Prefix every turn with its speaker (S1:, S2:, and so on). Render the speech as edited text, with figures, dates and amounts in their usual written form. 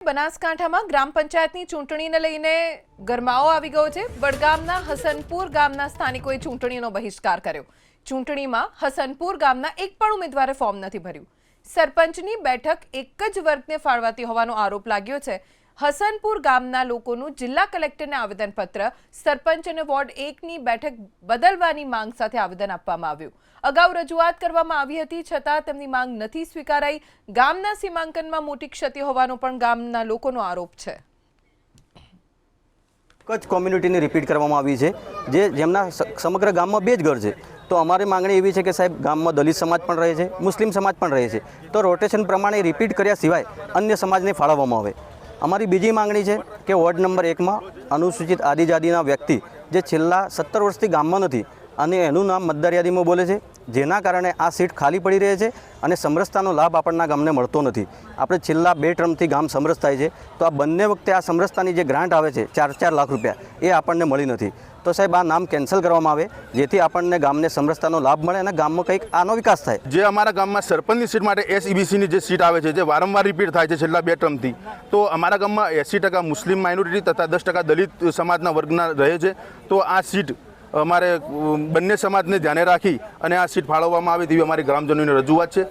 S1: બનાસકાંઠામાં ગ્રામ પંચાયતની ચૂંટણીને લઈને ગરમાવો આવી ગયો છે। વડગામના હસનપુર ગામના સ્થાનિકોએ ચૂંટણીનો બહિષ્કાર કર્યો। ચૂંટણીમાં હસનપુર ગામના એક પણ ઉમેદવારે ફોર્મ નથી ભર્યું। સરપંચની બેઠક એક જ વર્ગને ફાળવાતી હોવાનો આરોપ લાગ્યો છે। હસનપુર ગામના લોકોનું જિલ્લા કલેક્ટરને આવેદનપત્ર સરપંચ અને વોર્ડ 1ની બેઠક બદલવાની માંગ સાથે આવેદન આપવામાં આવ્યું। અગાઉ રજૂઆત કરવામાં આવી હતી, છતાં તેમની માંગ નથી સ્વીકારાઈ। ગામના સીમાંકનમાં મોટી ક્ષતિ હોવાનો પણ ગામના લોકોનો આરોપ છે।
S2: કચ્છ કોમ્યુનિટીને રિપીટ કરવામાં આવી છે, જેમના સમગ્ર ગામમાં બે જ ઘર છે। તો અમારી માંગણી એવી છે કે સાહેબ, ગામમાં દલિત સમાજ પણ રહે છે, મુસ્લિમ સમાજ પણ રહે છે, તો રોટેશન પ્રમાણે રિપીટ કર્યા સિવાય અન્ય સમાજને ફાળવવામાં આવે। અમારી બીજી માંગણી છે કે વોર્ડ નંબર 1માં અનુસૂચિત આદિજાતિના વ્યક્તિ જે છેલ્લા 17 વર્ષથી ગામમાં નથી અને એનું નામ મતદાર યાદીમાં બોલે છે, જેના કારણે આ સીટ ખાલી પડી રહે છે અને સમરસતાનો લાભ આપણના ગામને મળતો નથી। આપણે છેલ્લા 2 ટર્મથી ગામ સમરસ થાય છે, તો આ બંને વખતે આ સમરસતાની જે ગ્રાન્ટ આવે છે 4-4 લાખ રૂપિયા, એ આપણને મળી નથી। તો સાહેબ, આ નામ કેન્સલ કરવામાં આવે, જેથી આપણને ગામને સમરસતાનો લાભ મળે અને ગામમાં કંઈક આનો વિકાસ થાય।
S3: જે અમારા ગામમાં સરપંચની સીટ માટે SEBCની જે સીટ આવે છે, જે વારંવાર રિપીટ થાય છે છેલ્લા 2 ટર્મથી, તો અમારા ગામમાં 80% મુસ્લિમ માઇનોરિટી તથા 10% દલિત સમાજના વર્ગના રહે છે। તો આ સીટ અમારે બંને સમાજને ધ્યાને રાખી અને આ સીટ ફાળવવામાં આવે તેવી અમારી ગ્રામજનોની રજૂઆત છે।